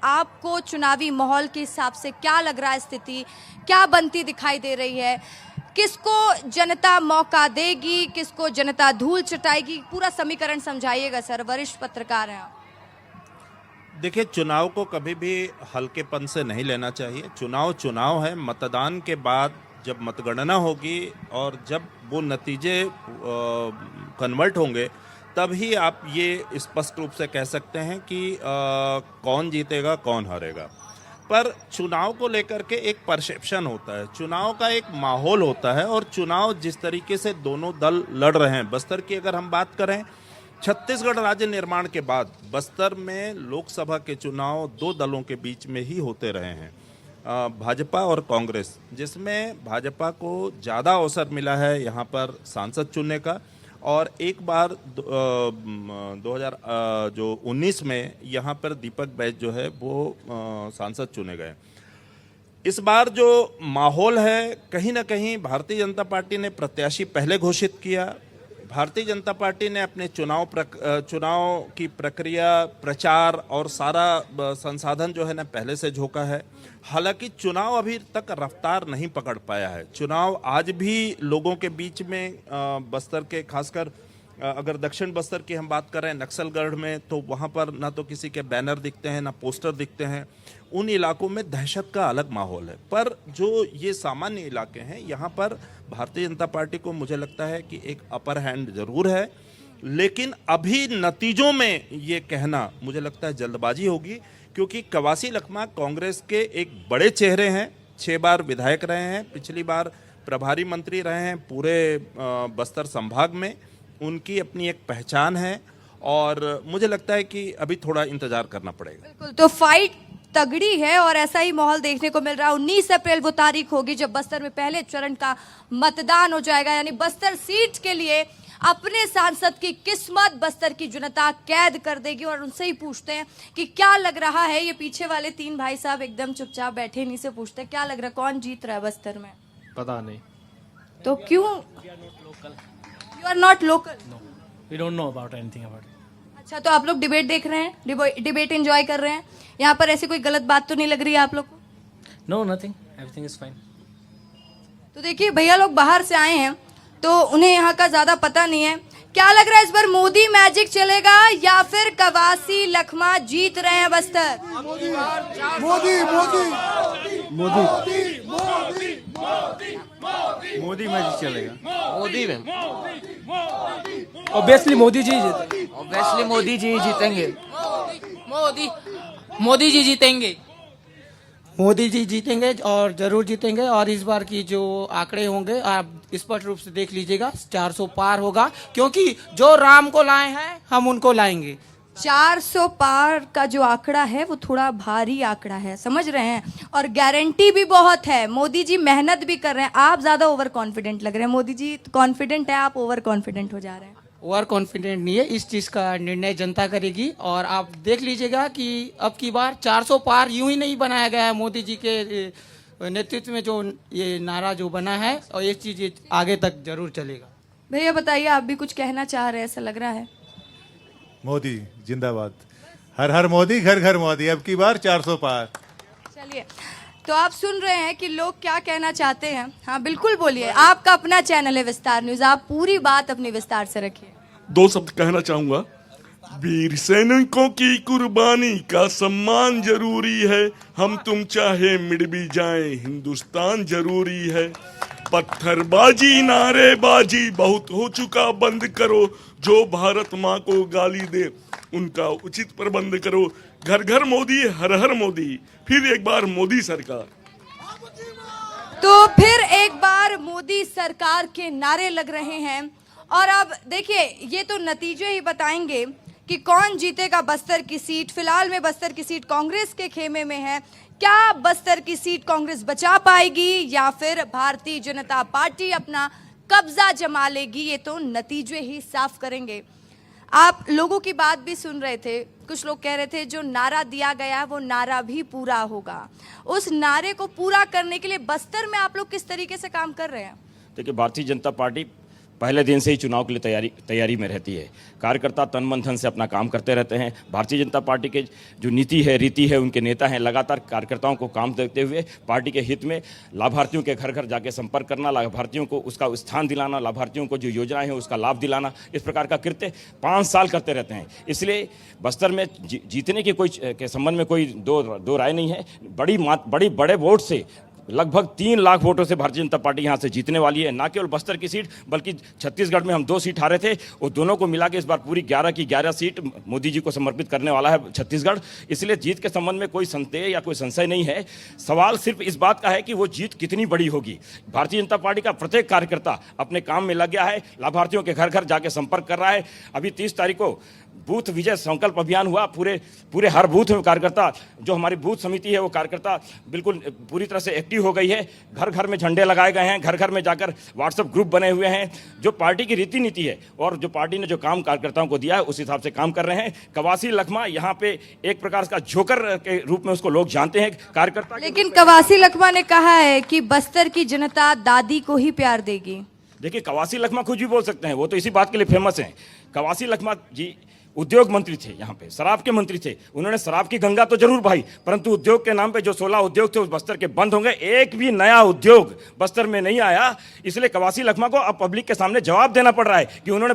आपको चुनावी माहौल के हिसाब से क्या लग रहा है, स्थिति क्या बनती दिखाई दे रही है? किसको जनता मौका देगी, किसको जनता धूल चटाएगी? पूरा समीकरण समझाइएगा सर, वरिष्ठ पत्रकार हैं आप। देखिए, चुनाव को कभी भी हल्केपन से नहीं लेना चाहिए। चुनाव है। मतदान के बाद जब मतगणना होगी और जब वो नतीजे कन्वर्ट होंगे, तभी आप ये स्पष्ट रूप से कह सकते हैं कि कौन जीतेगा कौन हारेगा। पर चुनाव को लेकर के एक परसेप्शन होता है, चुनाव का एक माहौल होता है, और चुनाव जिस तरीके से दोनों दल लड़ रहे हैं, बस्तर की अगर हम बात करें, छत्तीसगढ़ राज्य निर्माण के बाद बस्तर में लोकसभा के चुनाव दो दलों के बीच में ही होते रहे हैं, भाजपा और कांग्रेस, जिसमें भाजपा को ज़्यादा अवसर मिला है यहाँ पर सांसद चुनने का। और एक बार 2019 में यहाँ पर दीपक बैज जो है वो सांसद चुने गए। इस बार जो माहौल है, कहीं ना कहीं भारतीय जनता पार्टी ने प्रत्याशी पहले घोषित किया। भारतीय जनता पार्टी ने अपने चुनाव की प्रक्रिया, प्रचार और सारा संसाधन जो है ना पहले से झोंका है। हालांकि चुनाव अभी तक रफ्तार नहीं पकड़ पाया है। चुनाव आज भी लोगों के बीच में बस्तर के, खासकर अगर दक्षिण बस्तर की हम बात करें, नक्सलगढ़ में, तो वहाँ पर ना तो किसी के बैनर दिखते हैं ना पोस्टर दिखते हैं। उन इलाकों में दहशत का अलग माहौल है। पर जो ये सामान्य इलाके हैं, यहाँ पर भारतीय जनता पार्टी को मुझे लगता है कि एक अपर हैंड जरूर है। लेकिन अभी नतीजों में ये कहना मुझे लगता है जल्दबाजी होगी, क्योंकि कवासी लखमा कांग्रेस के एक बड़े चेहरे हैं, 6 बार विधायक रहे हैं, पिछली बार प्रभारी मंत्री रहे हैं पूरे बस्तर संभाग में। उनकी अपनी एक पहचान है और मुझे लगता है कि अभी थोड़ा इंतजार करना पड़ेगा। बिल्कुल, तो फाइट तगड़ी है और ऐसा ही माहौल देखने को मिल रहा है। 19 अप्रैल वो तारीख होगी जब बस्तर में पहले चरण का मतदान हो जाएगा, यानी बस्तर सीट के लिए अपने सांसद की किस्मत बस्तर की जनता कैद कर देगी। और उनसे ही पूछते हैं कि क्या लग रहा है। ये पीछे वाले 3 भाई साहब एकदम चुपचाप बैठे, इन्हीं से पूछते हैं क्या लग रहा है, कौन जीत रहा है बस्तर में? पता नहीं। तो क्यों? You are not local? No, we don't know about anything about. अच्छा, तो आप लोग डिबेट देख रहे हैं, डिबेट एंजॉय कर रहे हैं। यहाँ पर ऐसी कोई गलत बात तो नहीं लग रही है आप लोग को? No, nothing, everything is fine. तो देखिए, भैया लोग बाहर से आए हैं तो उन्हें यहाँ का ज्यादा पता नहीं है। क्या लग रहा है, इस बार मोदी मैजिक चलेगा या फिर कवासी लखमा जीत रहे हैं बस्तर? मोदी मोदी मोदी मोदी मैजिक चलेगा। मोदी में ऑब्वियसली मोदी जी जीते। ऑब्वियसली मोदी जी जीतेंगे। मोदी जी जीतेंगे। मोदी जी जीतेंगे और जरूर जीतेंगे। और इस बार की जो आंकड़े होंगे आप स्पष्ट रूप से देख लीजिएगा, 400 पार होगा, क्योंकि जो राम को लाए हैं हम उनको लाएंगे। 400 पार का जो आंकड़ा है वो थोड़ा भारी आंकड़ा है, समझ रहे हैं, और गारंटी भी बहुत है। मोदी जी मेहनत भी कर रहे हैं। आप ज्यादा ओवर कॉन्फिडेंट लग रहे हैं। मोदी जी कॉन्फिडेंट है, आप ओवर कॉन्फिडेंट हो जा रहे हैं। ओवर कॉन्फिडेंट नहीं है, इस चीज का निर्णय जनता करेगी। और आप देख लीजिएगा कि अब की बार 400 पार यूं ही नहीं बनाया गया है। मोदी जी के नेतृत्व में जो ये नारा जो बना है, और ये चीज आगे तक जरूर चलेगा। भैया बताइए, आप भी कुछ कहना चाह रहे हैं, ऐसा लग रहा है। मोदी जिंदाबाद, हर हर मोदी, घर घर मोदी। अब की बार 400 पार। चलिए, तो आप सुन रहे हैं कि लोग क्या कहना चाहते हैं। हाँ बिल्कुल बोलिए, आपका अपना चैनल है विस्तार न्यूज, आप पूरी बात अपनी विस्तार से रखिए। 2 शब्द कहना चाहूंगा। वीर सैनिकों की कुर्बानी का सम्मान जरूरी है, हम तुम चाहे मिट भी जाएं हिंदुस्तान जरूरी है। पत्थरबाजी नारेबाजी बहुत हो चुका, बंद करो। जो भारत माँ को गाली दे उनका उचित प्रबंध करो। घर घर मोदी, हर हर मोदी, फिर एक बार मोदी सरकार। तो फिर एक बार मोदी सरकार के नारे लग रहे हैं। और अब देखिए, ये तो नतीजे ही बताएंगे कि कौन जीतेगा बस्तर की सीट। फिलहाल में बस्तर की सीट कांग्रेस के खेमे में है। क्या बस्तर की सीट कांग्रेस बचा पाएगी या फिर भारतीय जनता पार्टी अपना कब्जा जमा लेगी, ये तो नतीजे ही साफ करेंगे। आप लोगों की बात भी सुन रहे थे, कुछ लोग कह रहे थे जो नारा दिया गया वो नारा भी पूरा होगा। उस नारे को पूरा करने के लिए बस्तर में आप लोग किस तरीके से काम कर रहे हैं? देखिए, भारतीय जनता पार्टी पहले दिन से ही चुनाव के लिए तैयारी में रहती है। कार्यकर्ता तन मन धन से अपना काम करते रहते हैं। भारतीय जनता पार्टी के जो नीति है, रीति है, उनके नेता हैं, लगातार कार्यकर्ताओं को काम देते हुए पार्टी के हित में लाभार्थियों के घर घर जाके संपर्क करना, लाभार्थियों को उसका स्थान दिलाना, लाभार्थियों को जो योजनाएं हैं उसका लाभ दिलाना, इस प्रकार का कृत्य 5 साल करते रहते हैं। इसलिए बस्तर में जीतने की के संबंध में कोई दो राय नहीं है। बड़े वोट से, लगभग 3 लाख वोटों से भारतीय जनता पार्टी यहाँ से जीतने वाली है। ना केवल बस्तर की सीट, बल्कि छत्तीसगढ़ में हम 2 सीट हारे थे, और दोनों को मिला के इस बार पूरी 11 की 11 सीट मोदी जी को समर्पित करने वाला है छत्तीसगढ़। इसलिए जीत के संबंध में कोई संदेह या कोई संशय नहीं है। सवाल सिर्फ इस बात का है कि वो जीत कितनी बड़ी होगी। भारतीय जनता पार्टी का प्रत्येक कार्यकर्ता अपने काम में लग गया है, लाभार्थियों के घर घर जाके संपर्क कर रहा है। अभी 30 तारीख को बूथ विजय संकल्प अभियान हुआ। पूरे हर बूथ में कार्यकर्ता, जो हमारी बूथ समिति है, वो कार्यकर्ता बिल्कुल पूरी तरह से एक्टिव हो गई है। घर घर में झंडे लगाए गए हैं, घर घर में जाकर व्हाट्सएप ग्रुप बने हुए हैं। जो पार्टी की रीति नीति है और जो पार्टी ने जो काम कार्यकर्ताओं को दिया है, उस हिसाब से काम कर रहे हैं। कवासी लखमा यहाँ पे एक प्रकार का जोकर के रूप में उसको लोग जानते हैं कार्यकर्ता। लेकिन कवासी लखमा ने कहा है कि बस्तर की जनता दादी को ही प्यार देगी। देखिए, कवासी लखमा कुछ भी बोल सकते हैं, वो तो इसी बात के लिए फेमस हैं। कवासी लखमा जी उद्योग मंत्री थे, यहाँ पे शराब के मंत्री थे। उन्होंने शराब की गंगा तो जरूर बहाई, परंतु उद्योग के नाम पे जो 16 उद्योग थे उस बस्तर के बंद होंगे। एक भी नया उद्योग बस्तर में नहीं आया। इसलिए कवासी लखमा को अब पब्लिक के सामने जवाब देना पड़ रहा है कि उन्होंने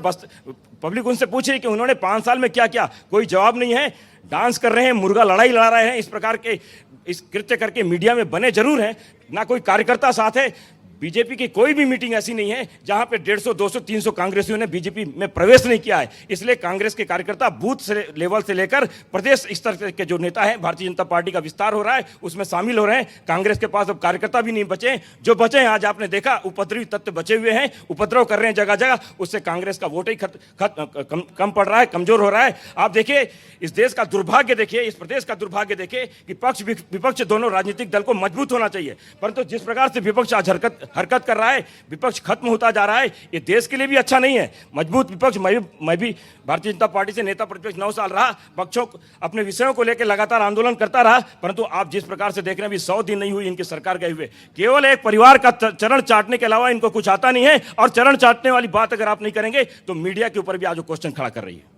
पब्लिक उनसे पूछे कि उन्होंने 5 साल में क्या किया। कोई जवाब नहीं है। डांस कर रहे हैं, मुर्गा लड़ाई लड़ा रहे हैं, इस प्रकार के इस कृत्य करके मीडिया में बने जरूर हैं। ना कोई कार्यकर्ता साथ है। बीजेपी की कोई भी मीटिंग ऐसी नहीं है जहां पे 150, 200, 300 कांग्रेसियों ने बीजेपी में प्रवेश नहीं किया है। इसलिए कांग्रेस के कार्यकर्ता बूथ से लेवल से लेकर प्रदेश स्तर के जो नेता हैं, भारतीय जनता पार्टी का विस्तार हो रहा है, उसमें शामिल हो रहे हैं। कांग्रेस के पास अब कार्यकर्ता भी नहीं बचे। जो बचे हैं, आज आपने देखा, उपद्रवी तत्व बचे हुए हैं, उपद्रव कर रहे हैं जगह जगह। उससे कांग्रेस का वोट ही कम पड़ रहा है, कमजोर हो रहा है। आप देखिए, इस देश का दुर्भाग्य देखिए, इस प्रदेश का दुर्भाग्य देखिए कि पक्ष विपक्ष दोनों राजनीतिक दल को मजबूत होना चाहिए, परंतु जिस प्रकार से विपक्ष आज हरकत कर रहा है, विपक्ष खत्म होता जा रहा है। ये देश के लिए भी अच्छा नहीं है। मजबूत विपक्ष, मैं भी भारतीय जनता पार्टी से नेता प्रतिपक्ष 9 साल रहा, पक्षों अपने विषयों को लेकर लगातार आंदोलन करता रहा, परंतु आप जिस प्रकार से देख रहे हैं, अभी 100 दिन नहीं हुई इनकी सरकार गए हुए। केवल एक परिवार का चरण चाटने के अलावा इनको कुछ आता नहीं है। और चरण चाटने वाली बात अगर आप नहीं करेंगे तो मीडिया के ऊपर भी आज क्वेश्चन खड़ा कर रही है।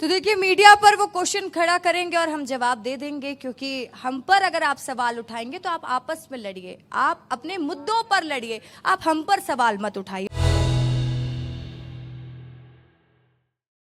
तो देखिए, मीडिया पर वो क्वेश्चन खड़ा करेंगे और हम जवाब दे देंगे, क्योंकि हम पर अगर आप सवाल उठाएंगे तो आप आपस में लड़िए, आप अपने मुद्दों पर लड़िए, आप हम पर सवाल मत उठाइए।